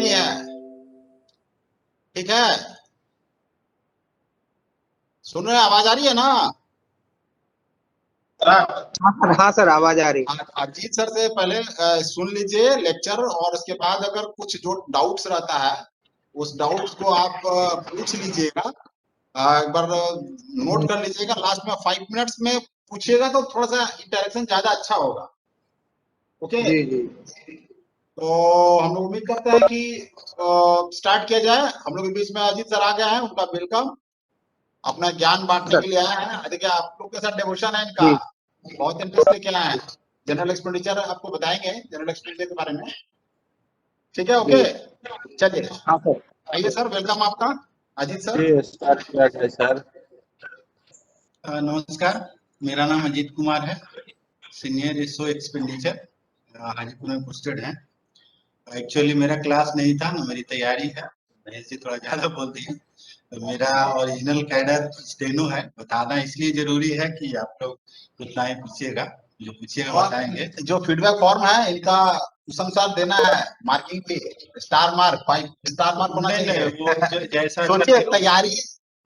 नहीं है। ठीक है, सुन रहे हैं? आवाज आ रही है ना? हाँ सर, आवाज आ रही। अजीत सर से पहले सुन लीजिए लेक्चर, और उसके बाद अगर कुछ जो डाउट्स रहता है उस डाउट्स को आप पूछ लीजिएगा। एक बार नोट कर लीजिएगा, लास्ट में 5 मिनट्स में पूछिएगा तो थोड़ा सा इंटरेक्शन ज्यादा अच्छा होगा। ओके जी जी। तो हम लोग उम्मीद करते हैं कि स्टार्ट किया जाए। हम लोग के बीच में अजीत सर आ गए हैं, उनका वेलकम। अपना ज्ञान बांटने के लिए आए हैं। देखिए आप लोग के साथ डिवोशन है इनका, बहुत इंटरेस्ट लेके आए हैं। जनरल एक्सपेंडिचर आपको बताएंगे, जनरल एक्सपेंडिचर के बारे में। ठीक है, ओके चलिए। हाँ सर। आइए सर, वेलकम आपका अजीत सर। जी स्टार्ट किया जाए सर। नमस्कार, मेरा नाम अजीत कुमार है, सीनियर एसओ एक्सपेंडिचर हाजीपुर में पोस्टेड है। एक्चुअली मेरा क्लास नहीं था ना, मेरी तैयारी है, मैं इससे थोड़ा ज्यादा बोल दिया। तो मेरा ओरिजिनल कैडर स्टेनो है। बताना इसलिए जरूरी है कि आप लोग उतना ही पूछिएगा, जो पूछिएगा बताएंगे। जो फीडबैक फॉर्म है इनका उस अनुसार देना है, मार्किंग पे स्टार मार्क 5 स्टार मार्क होना चाहिए। वो जैसा सोचिए, तैयारी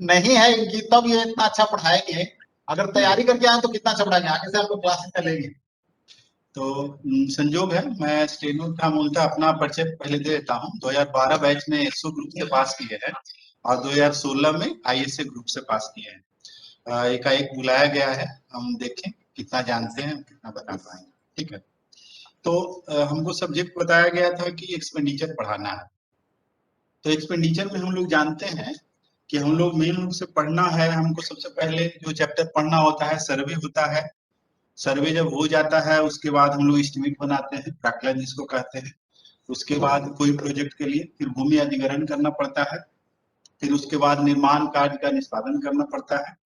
नहीं है इनकी तब ये इतना अच्छा पढ़ाएंगे। अगर तैयारी करके आए तो कितना अच्छा पढ़ाएंगे, आगे से हम लोग क्लासेस चलेंगे। तो संजोग है, मैं स्टेनो का मूलतः अपना परिचय पहले दे देता हूँ। 2012 बैच में एसओ ग्रुप से पास किए हैं और 2016 में आईएसए ग्रुप से पास किए हैं। एकाएक बुलाया गया है, हम देखें कितना जानते हैं, कितना बता पाएंगे। ठीक है, तो हमको सब्जेक्ट बताया गया था कि एक्सपेंडिचर पढ़ाना है। तो एक्सपेंडिचर में हम लोग जानते हैं कि हम लोग मेन रूप से पढ़ना है। हमको सबसे पहले जो चैप्टर पढ़ना होता है सर्वे होता है। सर्वे जब हो जाता है उसके बाद हम लोग एस्टिमेट बनाते हैं, प्राक्कलन जिसको कहते हैं। उसके बाद कोई प्रोजेक्ट के लिए फिर भूमि अधिग्रहण करना पड़ता है। फिर उसके बाद निर्माण कार्य का निष्पादन करना पड़ता है।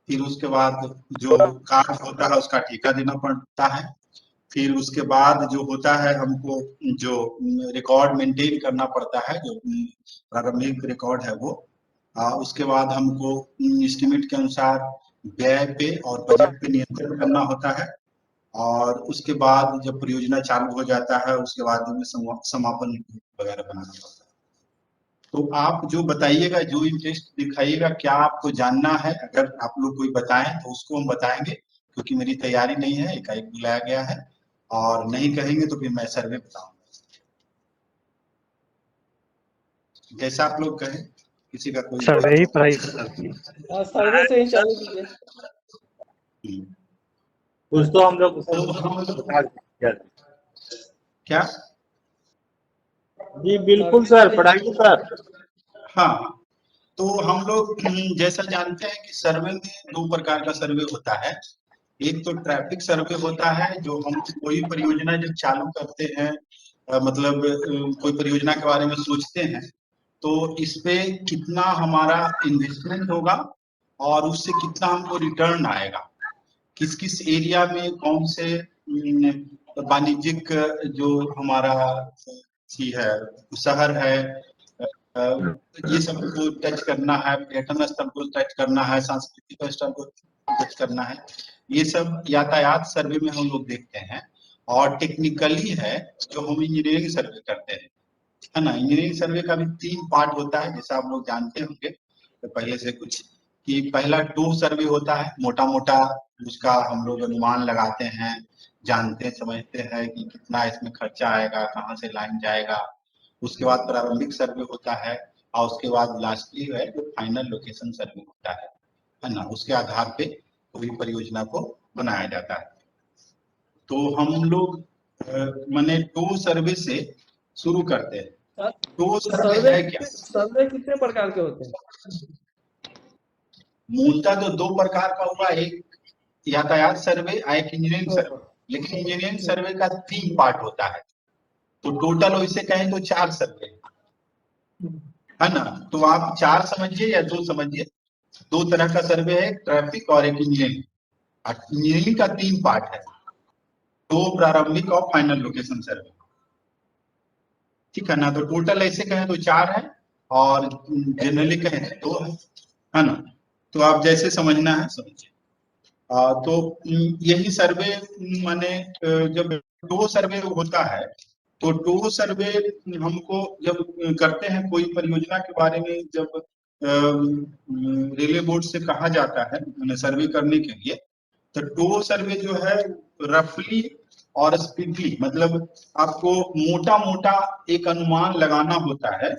फिर उसके बाद जो कार्य होता है उसका ठेका देना पड़ता है। फिर उसके बाद जो होता है हमको जो रिकॉर्ड मेंटेन करना पड़ता है, जो प्रारंभिक रिकॉर्ड है वो। उसके बाद हमको एस्टिमेट के अनुसार व्यय पे और बजट पे नियंत्रण करना होता है। और उसके बाद जब परियोजना चालू हो जाता है उसके बाद में समापन वगैरह बनाना पड़ता है। तो आप जो बताइएगा, जो इंटरेस्ट दिखाइएगा, क्या आपको जानना है, अगर आप लोग कोई बताएं तो उसको हम बताएंगे, क्योंकि मेरी तैयारी नहीं है, एकाएक बुलाया गया है। और नहीं कहेंगे तो फिर मैं सर्वे बताऊंगा, जैसा आप लोग कहें। किसी का कोई सर्वे ही पढ़ाई सर्वे से ही चालू कीजिए। कुछ तो हम लोग क्या? जी बिल्कुल सर, पढ़ाइए सर। हाँ, तो हम लोग जैसा जानते हैं कि सर्वे में 2 प्रकार का सर्वे होता है। एक तो ट्रैफिक सर्वे होता है, जो हम कोई परियोजना जब चालू करते हैं, मतलब कोई परियोजना के बारे में सोचते हैं, तो इस पे कितना हमारा इन्वेस्टमेंट होगा और उससे कितना हमको रिटर्न आएगा, किस किस एरिया में कौन से वाणिज्यिक जो हमारा है शहर है, ये सब को टच करना है, पर्यटन स्थल को टच करना है, सांस्कृतिक स्थल को टच करना है। ये सब यातायात सर्वे में हम लोग देखते हैं। और टेक्निकली है जो हम इंजीनियरिंग सर्वे करते हैं, है ना। इंजीनियरिंग सर्वे का भी 3 पार्ट होता है, जैसा आप लोग जानते होंगे तो पहले से कुछ, कि पहला टू सर्वे होता है, मोटा मोटा उसका हम लोग अनुमान लगाते हैं, जानते समझते हैं कि कितना इसमें खर्चा आएगा, कहाँ से लाइन जाएगा। उसके बाद प्रारंभिक सर्वे होता है, और उसके बाद लास्टली है जो फाइनल लोकेशन सर्वे होता है ना। उसके आधार पे पूरी परियोजना को बनाया जाता है। तो हम लोग माने टू सर्वे से शुरू करते हैं। टू सर्वे है क्या? सर्वे कितने प्रकार के होते हैं? मूलतः तो 2 प्रकार का हुआ, एक यातायात सर्वे, एक इंजीनियरिंग सर्वे। लेकिन इंजीनियरिंग सर्वे का 3 पार्ट होता है, तो टोटल वैसे कहें तो 4 सर्वे है ना। तो आप 4 समझिए या 2 समझिए, 2 तरह का सर्वे है, ट्रैफिक और एक इंजीनियरिंग। इंजीनियरिंग का 3 पार्ट है, 2 प्रारंभिक और फाइनल लोकेशन सर्वे। ठीक है ना, तो टोटल ऐसे कहें तो 4 है, और जनरली कहें तो 2 है ना। तो आप जैसे समझना है समझिए। तो यही सर्वे माने जब 2 सर्वे होता है तो टू सर्वे हमको जब करते हैं कोई परियोजना के बारे में, जब रेलवे बोर्ड से कहा जाता है सर्वे करने के लिए, तो टू सर्वे जो है रफली और स्पीडली, मतलब आपको मोटा मोटा एक अनुमान लगाना होता है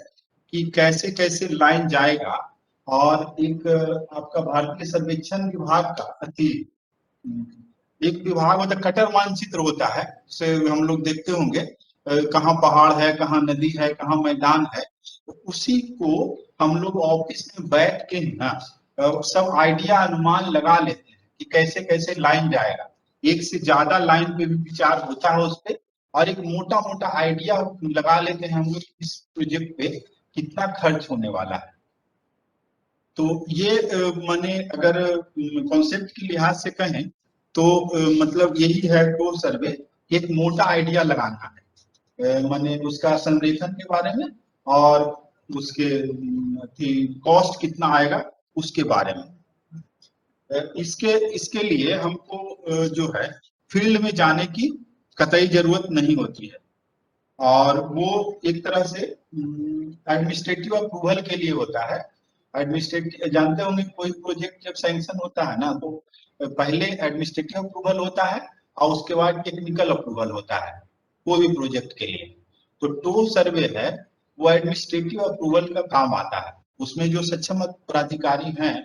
कि कैसे कैसे लाइन जाएगा। और एक आपका भारतीय सर्वेक्षण विभाग का एक विभाग मतलब कटर मानचित्र होता है, जिसे हम लोग देखते होंगे कहाँ पहाड़ है, कहाँ नदी है, कहाँ मैदान है। तो उसी को हम लोग ऑफिस में बैठ के ना सब आइडिया अनुमान लगा लेते हैं कि कैसे कैसे लाइन जाएगा। एक से ज्यादा लाइन पे भी विचार होता है उस पे, और एक मोटा मोटा आइडिया लगा लेते हैं हम लोग इस प्रोजेक्ट पे कितना खर्च होने वाला है। तो ये माने अगर कॉन्सेप्ट के लिहाज से कहें तो मतलब यही है टू सर्वे, एक मोटा आइडिया लगाना है माने उसका संरेखन के बारे में, और उसके कॉस्ट कितना आएगा उसके बारे में। इसके इसके लिए हमको जो है फील्ड में जाने की कतई जरूरत नहीं होती है, और वो एक तरह से एडमिनिस्ट्रेटिव अप्रूवल के लिए होता है। एडमिनिस्ट्रेटिव जानते होंगे, कोई प्रोजेक्ट जब सैंक्शन होता है ना, तो पहले एडमिनिस्ट्रेटिव अप्रूवल होता है और उसके बाद टेक्निकल अप्रूवल होता है कोई भी प्रोजेक्ट के लिए। तो टू सर्वे है वो एडमिनिस्ट्रेटिव अप्रूवल का काम आता है। उसमें जो सक्षम प्राधिकारी हैं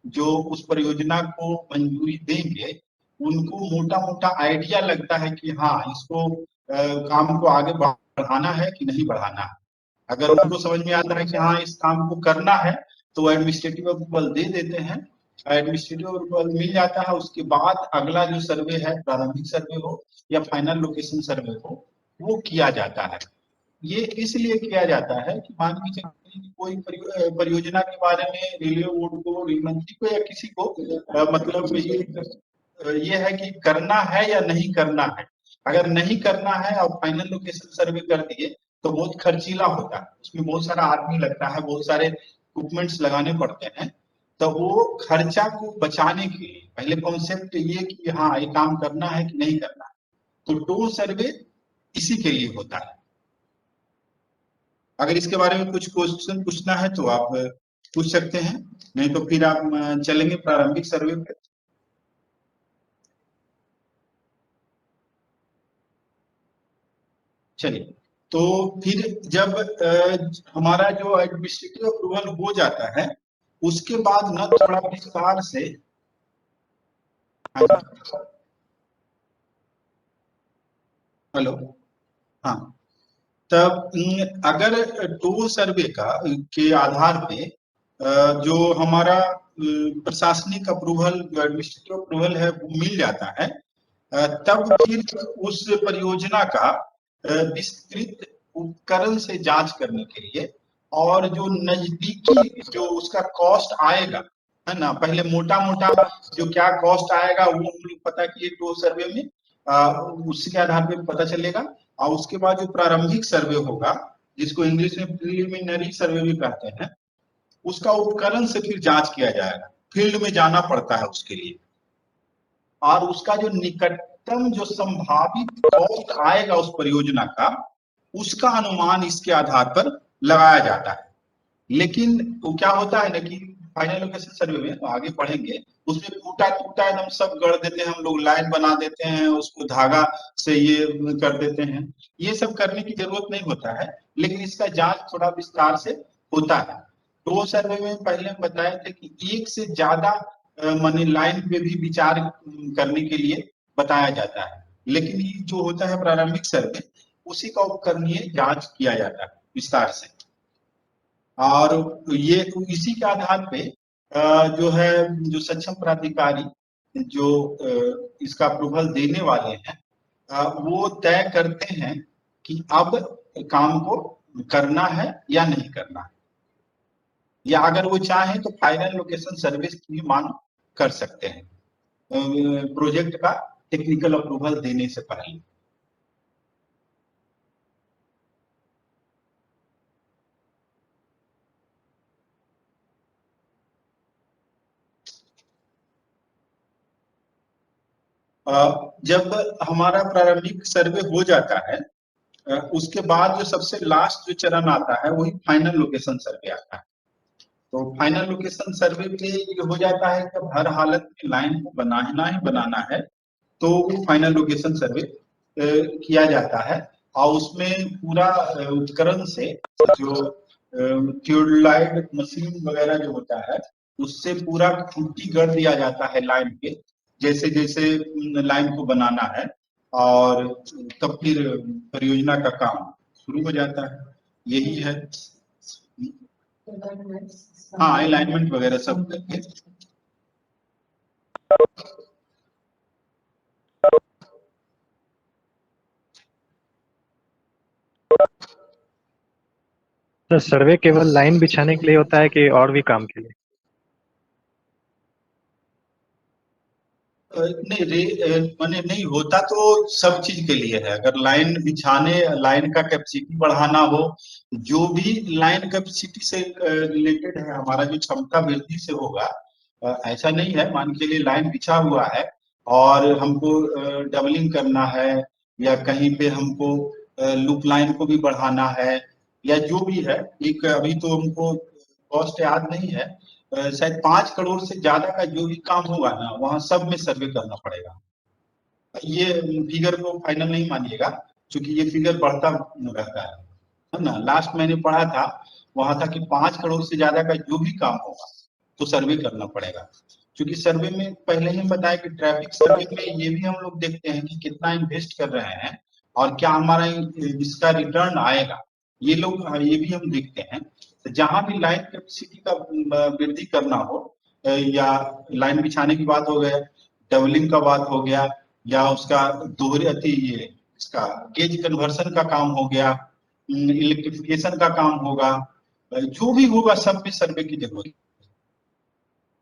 जो उस परियोजना को मंजूरी देंगे, उनको मोटा मोटा आइडिया लगता है कि हाँ इसको काम को आगे बढ़ाना है कि नहीं बढ़ाना है। अगर उनको समझ में आता है कि हाँ इस काम को करना है, तो एडमिनिस्ट्रेटिव अप्रूवल दे देते हैं। एडमिनिस्ट्रेटिव अप्रूवल मिल जाता है, उसके बाद अगला जो सर्वे है, प्रारंभिक सर्वे हो या फाइनल लोकेशन सर्वे हो, वो किया जाता है। ये इसलिए किया जाता है कि मान के चलिए कोई परियोजना के बारे में रेलवे बोर्ड को, रेल मंत्री को या किसी को मतलब ये है कि करना है या नहीं करना है। अगर नहीं करना है और फाइनल लोकेशन सर्वे कर दिए तो बहुत खर्चीला होता है, उसमें बहुत सारा आदमी लगता है, बहुत सारे इक्विपमेंट्स लगाने पड़ते हैं। तो वो खर्चा को बचाने के लिए पहले कॉन्सेप्ट ये कि हाँ ये काम करना है कि नहीं करना है, तो टू सर्वे इसी के लिए होता है। अगर इसके बारे में कुछ क्वेश्चन पूछना है तो आप पूछ सकते हैं, नहीं तो फिर आप चलेंगे प्रारंभिक सर्वे पे। चलिए, तो फिर जब हमारा जो एडमिनिस्ट्रेटिव अप्रूवल हो जाता है, उसके बाद ना थोड़ा विस्तार से, हेलो, हाँ, तब अगर टू सर्वे का के आधार पे जो हमारा प्रशासनिक अप्रूवल, जो एडमिनिस्ट्रेटिव अप्रूवल है वो मिल जाता है, तब फिर उस परियोजना का विस्तृत उपकरण से जांच करने के लिए, और जो नजदीकी जो उसका कॉस्ट आएगा, है ना, पहले मोटा मोटा जो क्या कॉस्ट आएगा वो हम लोग पता किए टू सर्वे में, उसके आधार पे पता चलेगा। और उसके बाद जो प्रारंभिक सर्वे होगा, जिसको इंग्लिश में प्रिलिमिनरी सर्वे भी कहते हैं, उसका उपकरण से फिर जांच किया जाएगा। फील्ड में जाना पड़ता है उसके लिए, और उसका जो निकटतम जो संभावित कॉस्ट आएगा उस परियोजना का, उसका अनुमान इसके आधार पर लगाया जाता है। लेकिन वो क्या होता है ना कि फाइनल लोकेशन सर्वे में, तो आगे पढ़ेंगे, उसमें टूटा टूटा एकदम सब गढ़ देते हैं हम लोग, लाइन बना देते हैं, उसको धागा से ये कर देते हैं। ये सब करने की जरूरत नहीं होता है, लेकिन इसका जांच थोड़ा विस्तार से होता है। तो सर्वे में पहले हम बताए थे कि एक से ज्यादा मनी लाइन पे भी विचार करने के लिए बताया जाता है, लेकिन ये जो होता है प्रारंभिक सर्वे, उसी का उपकरणीय जांच किया जाता है विस्तार से। और ये इसी के आधार पे जो है, जो सक्षम प्राधिकारी जो इसका अप्रूवल देने वाले हैं, वो तय करते हैं कि अब काम को करना है या नहीं करना है, या अगर वो चाहें तो फाइनल लोकेशन सर्विस की भी मांग कर सकते हैं प्रोजेक्ट का टेक्निकल अप्रूवल देने से पहले। जब हमारा प्रारंभिक सर्वे हो जाता है, उसके बाद जो सबसे लास्ट जो चरण आता है वही फाइनल लोकेशन सर्वे आता है। तो फाइनल लोकेशन सर्वे पे ये हो जाता है कि हर हालत में लाइन को बनाना ही बनाना है, तो वो फाइनल लोकेशन सर्वे किया जाता है। और उसमें पूरा उपकरण से जो ट्यूबलाइट मशीन वगैरह जो होता है उससे पूरा खूंटी गढ़ दिया जाता है लाइन पे, जैसे जैसे लाइन को बनाना है, और तब फिर परियोजना का काम शुरू हो जाता है। यही है। हाँ, अलाइनमेंट वगैरह सब करके। तो सर्वे केवल लाइन बिछाने के लिए होता है कि और भी काम के लिए? नहीं माने नहीं होता तो सब चीज के लिए है। अगर लाइन बिछाने, लाइन का कैपेसिटी बढ़ाना हो, जो भी लाइन कैपेसिटी से रिलेटेड है, हमारा जो क्षमता वृद्धि से होगा, ऐसा नहीं है मान के लिए लाइन बिछा हुआ है और हमको डबलिंग करना है, या कहीं पे हमको लूप लाइन को भी बढ़ाना है, या जो भी है। एक अभी तो हमको कॉस्ट याद नहीं है, शायद 5 करोड़ से ज्यादा का जो भी काम होगा ना, वहाँ सब में सर्वे करना पड़ेगा। ये फिगर को फाइनल नहीं मानिएगा, क्योंकि ये फिगर बढ़ता रहता है ना। लास्ट मैंने पढ़ा था, वहां था कि 5 करोड़ से ज्यादा का जो भी काम होगा तो सर्वे करना पड़ेगा। क्योंकि सर्वे में पहले ही बताया कि ट्रैफिक सर्वे में ये भी हम लोग देखते हैं कि कितना इन्वेस्ट कर रहे हैं और क्या हमारा इसका रिटर्न आएगा, ये लोग ये भी हम देखते हैं। तो जहां भी लाइन कैपेसिटी का वृद्धि करना हो, या लाइन बिछाने की बात हो गया, डबलिंग का बात हो गया, या उसका दोहरे ये इसका गेज कन्वर्सन का काम हो गया, इलेक्ट्रिफिकेशन का काम होगा, जो भी होगा सब में सर्वे की जरूरत है।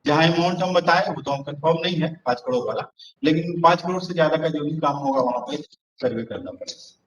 जहाँ अमाउंट हम बताए वो तो हम कंफर्म नहीं है 5 करोड़ वाला, लेकिन 5 करोड़ से ज्यादा का जो भी काम होगा वहां पे सर्वे करना पड़ेगा।